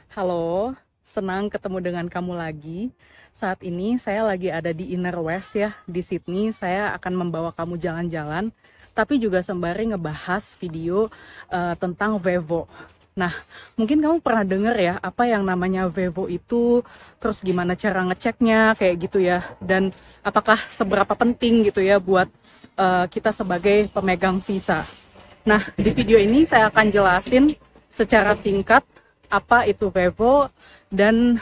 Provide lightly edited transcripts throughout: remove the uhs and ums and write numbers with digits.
Halo, senang ketemu dengan kamu lagi. Saat ini saya lagi ada di Inner West ya, di Sydney. Saya akan membawa kamu jalan-jalan, tapi juga sembari ngebahas video tentang Vevo. Nah, mungkin kamu pernah dengar ya, apa yang namanya Vevo itu, terus gimana cara ngeceknya, kayak gitu ya. Dan apakah seberapa penting gitu ya buat kita sebagai pemegang visa. Nah, di video ini saya akan jelasin secara singkat apa itu Vevo dan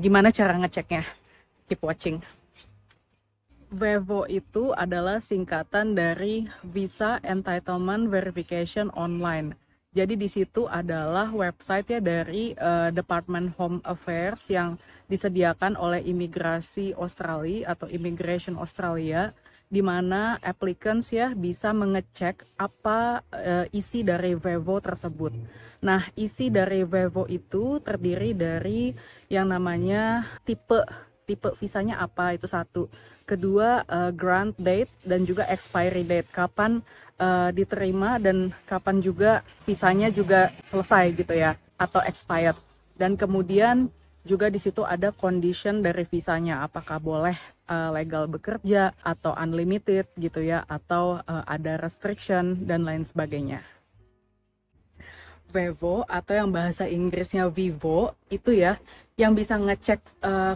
gimana cara ngeceknya. Keep watching. Vevo itu adalah singkatan dari Visa Entitlement Verification Online. Jadi di situ adalah website ya dari Department Home Affairs yang disediakan oleh Imigrasi Australia atau Immigration Australia, di mana applicants ya bisa mengecek apa isi dari Vevo tersebut. Nah, isi dari Vevo itu terdiri dari yang namanya tipe visanya apa, itu satu. Kedua, grant date dan juga expiry date, kapan diterima dan kapan juga visanya juga selesai gitu ya, atau expired. Dan kemudian juga di situ ada condition dari visanya, apakah boleh legal bekerja atau unlimited gitu ya, atau ada restriction dan lain sebagainya. Vevo atau yang bahasa Inggrisnya Vivo itu ya, yang bisa ngecek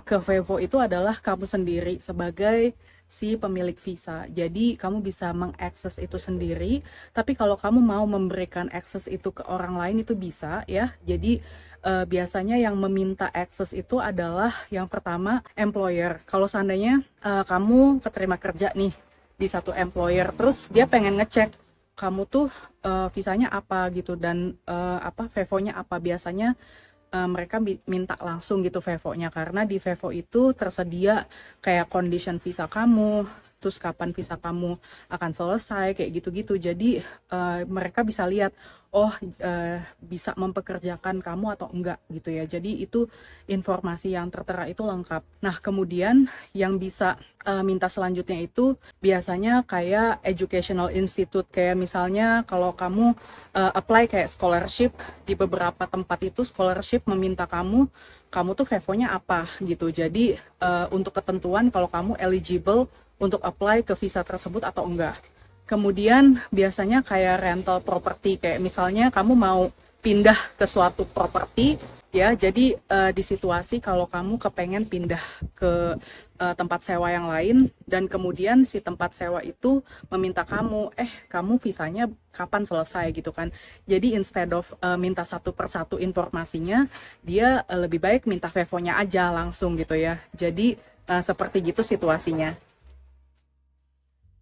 ke Vevo itu adalah kamu sendiri sebagai si pemilik visa. Jadi kamu bisa mengakses itu sendiri, tapi kalau kamu mau memberikan akses itu ke orang lain itu bisa ya. Jadi biasanya yang meminta akses itu adalah yang pertama employer. Kalau seandainya kamu keterima kerja nih di satu employer, terus dia pengen ngecek kamu tuh visanya apa gitu dan Vevo-nya apa, biasanya mereka minta langsung gitu Vevo-nya, karena di Vevo itu tersedia kayak condition visa kamu, terus kapan visa kamu akan selesai kayak gitu-gitu. Jadi mereka bisa lihat bisa mempekerjakan kamu atau enggak gitu ya. Jadi itu informasi yang tertera itu lengkap. Nah, kemudian yang bisa minta selanjutnya itu biasanya kayak educational institute, kayak misalnya kalau kamu apply kayak scholarship di beberapa tempat, itu scholarship meminta kamu tuh Vevo-nya apa gitu. Jadi untuk ketentuan kalau kamu eligible untuk apply ke visa tersebut atau enggak. Kemudian biasanya kayak rental property, kayak misalnya kamu mau pindah ke suatu properti ya, jadi di situasi kalau kamu kepengen pindah ke tempat sewa yang lain, dan kemudian si tempat sewa itu meminta kamu visanya kapan selesai gitu kan. Jadi instead of minta satu persatu informasinya, dia lebih baik minta Vevo-nya aja langsung gitu ya. Jadi seperti gitu situasinya.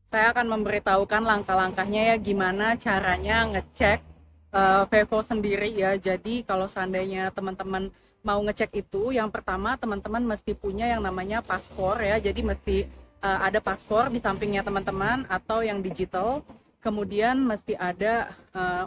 Saya akan memberitahukan langkah-langkahnya ya, gimana caranya ngecek Vevo sendiri ya. Jadi kalau seandainya teman-teman mau ngecek itu, yang pertama teman-teman mesti punya yang namanya paspor ya. Jadi mesti ada paspor di sampingnya teman-teman atau yang digital. Kemudian mesti ada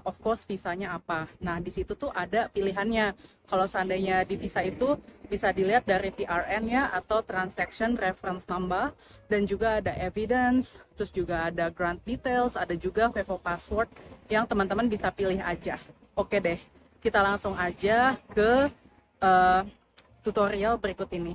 of course visanya apa. Nah, di situ tuh ada pilihannya. Kalau seandainya di visa itu bisa dilihat dari TRN ya, atau transaction reference number, dan juga ada evidence, terus juga ada grant details, ada juga Vevo password yang teman-teman bisa pilih aja. Oke deh, kita langsung aja ke tutorial berikut ini.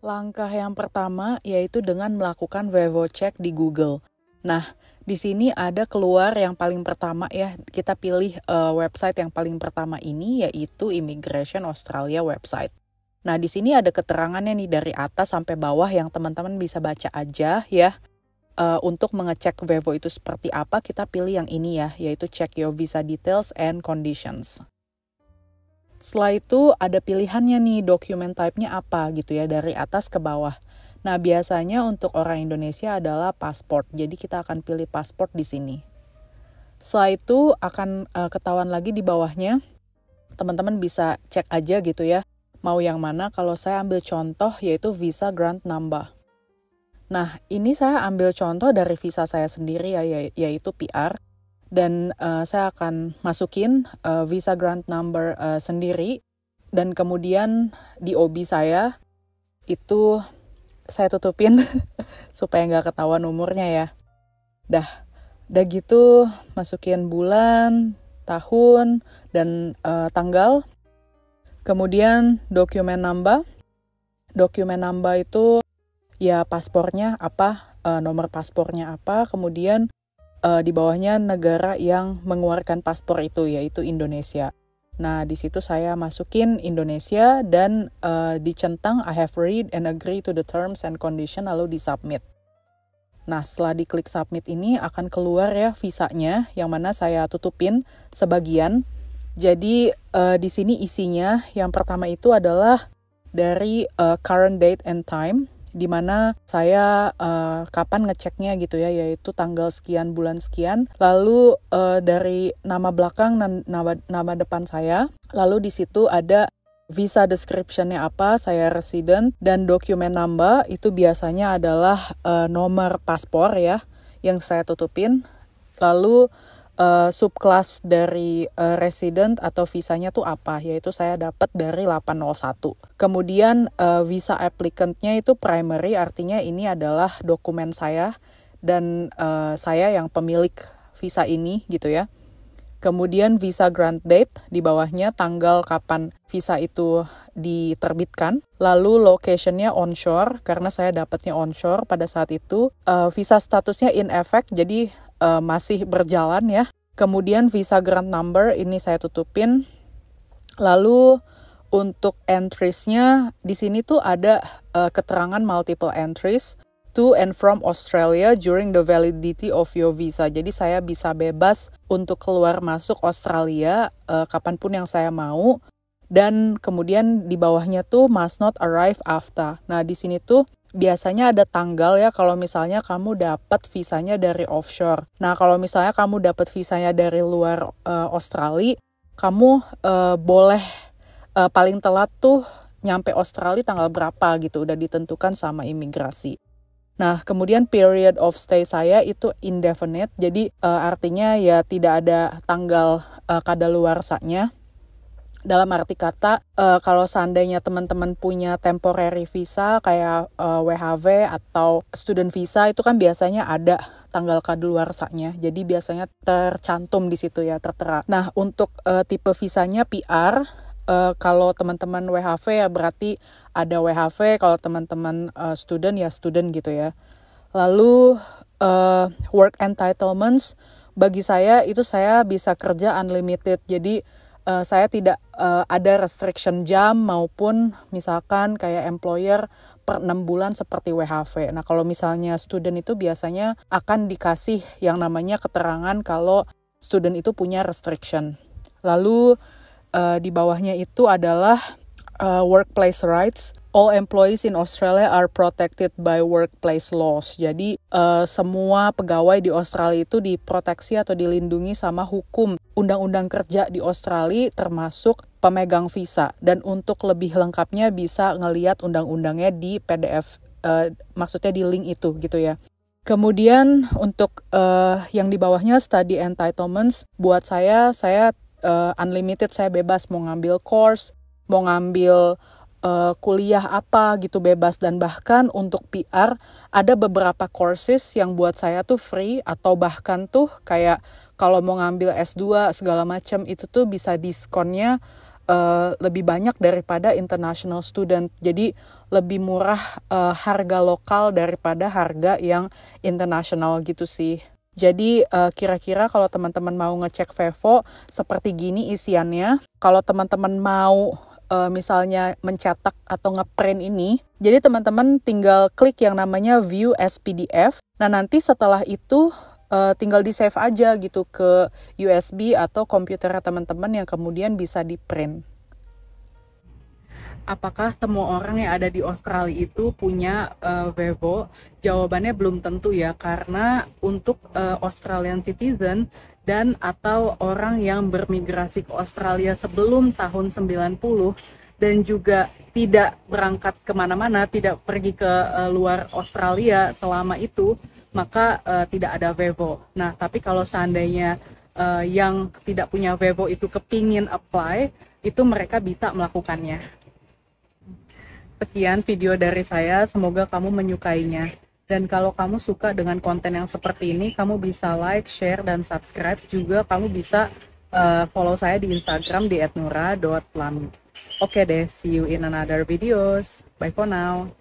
Langkah yang pertama yaitu dengan melakukan Vevo check di Google. Nah, di sini ada keluar yang paling pertama ya, kita pilih website yang paling pertama ini, yaitu Immigration Australia website. Nah, di sini ada keterangannya nih dari atas sampai bawah yang teman-teman bisa baca aja ya. Untuk mengecek Vevo itu seperti apa, kita pilih yang ini ya, yaitu check your visa details and conditions. Setelah itu ada pilihannya nih, document type-nya apa gitu ya, dari atas ke bawah. Nah, biasanya untuk orang Indonesia adalah pasport, jadi kita akan pilih pasport di sini. Setelah itu akan ketahuan lagi di bawahnya, teman-teman bisa cek aja gitu ya, mau yang mana. Kalau saya ambil contoh yaitu visa grant number. Nah, ini saya ambil contoh dari visa saya sendiri ya, yaitu PR. Dan saya akan masukin visa grant number sendiri. Dan kemudian di OB saya, itu saya tutupin supaya nggak ketahuan umurnya ya. Dah gitu masukin bulan, tahun, dan tanggal. Kemudian dokumen number. Dokumen number itu ya paspornya apa, nomor paspornya apa, kemudian di bawahnya negara yang mengeluarkan paspor itu, yaitu Indonesia. Nah, di situ saya masukin Indonesia dan dicentang I have read and agree to the terms and condition, lalu di-submit. Nah, setelah diklik submit ini akan keluar ya visanya, yang mana saya tutupin sebagian. Jadi di sini isinya yang pertama itu adalah dari current date and time, di mana saya kapan ngeceknya gitu ya, yaitu tanggal sekian bulan sekian. Lalu dari nama belakang dan nama depan saya. Lalu di situ ada visa description-nya apa, saya resident, dan dokumen number itu biasanya adalah nomor paspor ya yang saya tutupin. Lalu subclass dari resident atau visanya tuh apa, yaitu saya dapat dari 801. Kemudian visa applicant-nya itu primary, artinya ini adalah dokumen saya dan saya yang pemilik visa ini gitu ya. Kemudian visa grant date, di bawahnya tanggal kapan visa itu diterbitkan. Lalu location-nya onshore, karena saya dapatnya onshore pada saat itu. Visa statusnya in effect, jadi masih berjalan ya. Kemudian visa grant number, ini saya tutupin. Lalu untuk entries-nya, di sini tuh ada keterangan multiple entries. To and from Australia during the validity of your visa. Jadi saya bisa bebas untuk keluar masuk Australia kapanpun yang saya mau. Dan kemudian di bawahnya tuh must not arrive after. Nah di sini tuh biasanya ada tanggal ya kalau misalnya kamu dapat visanya dari offshore. Nah kalau misalnya kamu dapat visanya dari luar Australia, kamu boleh paling telat tuh nyampe Australia tanggal berapa gitu, udah ditentukan sama imigrasi. Nah, kemudian period of stay saya itu indefinite, jadi artinya ya tidak ada tanggal kadaluarsanya. Dalam arti kata, kalau seandainya teman-teman punya temporary visa kayak WHV atau student visa, itu kan biasanya ada tanggal kadaluarsanya. Jadi biasanya tercantum di situ ya, tertera. Nah, untuk tipe visanya PR, kalau teman-teman WHV ya berarti ada WHV, kalau teman-teman student ya student gitu ya. Lalu work entitlements, bagi saya itu saya bisa kerja unlimited, jadi saya tidak ada restriction jam maupun misalkan kayak employer per 6 bulan seperti WHV. Nah kalau misalnya student itu biasanya akan dikasih yang namanya keterangan kalau student itu punya restriction. Lalu di bawahnya itu adalah workplace rights. All employees in Australia are protected by workplace laws. Jadi semua pegawai di Australia itu diproteksi atau dilindungi sama hukum undang-undang kerja di Australia termasuk pemegang visa. Dan untuk lebih lengkapnya bisa ngeliat undang-undangnya di PDF, maksudnya di link itu gitu ya. Kemudian untuk yang di bawahnya study entitlements, buat saya unlimited, saya bebas mau ngambil course, mau ngambil kuliah apa gitu bebas. Dan bahkan untuk PR ada beberapa courses yang buat saya tuh free, atau bahkan tuh kayak kalau mau ngambil S2 segala macam itu tuh bisa diskonnya lebih banyak daripada international student. Jadi lebih murah harga lokal daripada harga yang international gitu sih. Jadi kira-kira kalau teman-teman mau ngecek Vevo seperti gini isiannya. Kalau teman-teman mau misalnya mencetak atau ngeprint ini, jadi teman-teman tinggal klik yang namanya view as PDF. Nah nanti setelah itu tinggal di save aja gitu ke USB atau komputer teman-teman yang kemudian bisa di print. Apakah semua orang yang ada di Australia itu punya Vevo? Jawabannya belum tentu ya, karena untuk Australian citizen dan atau orang yang bermigrasi ke Australia sebelum tahun 90 dan juga tidak berangkat kemana-mana, tidak pergi ke luar Australia selama itu, maka tidak ada Vevo. Nah, tapi kalau seandainya yang tidak punya Vevo itu kepingin apply, itu mereka bisa melakukannya. Sekian video dari saya, semoga kamu menyukainya. Dan kalau kamu suka dengan konten yang seperti ini, kamu bisa like, share, dan subscribe. Juga kamu bisa follow saya di Instagram di @nura.plami. Oke deh, see you in another videos. Bye for now.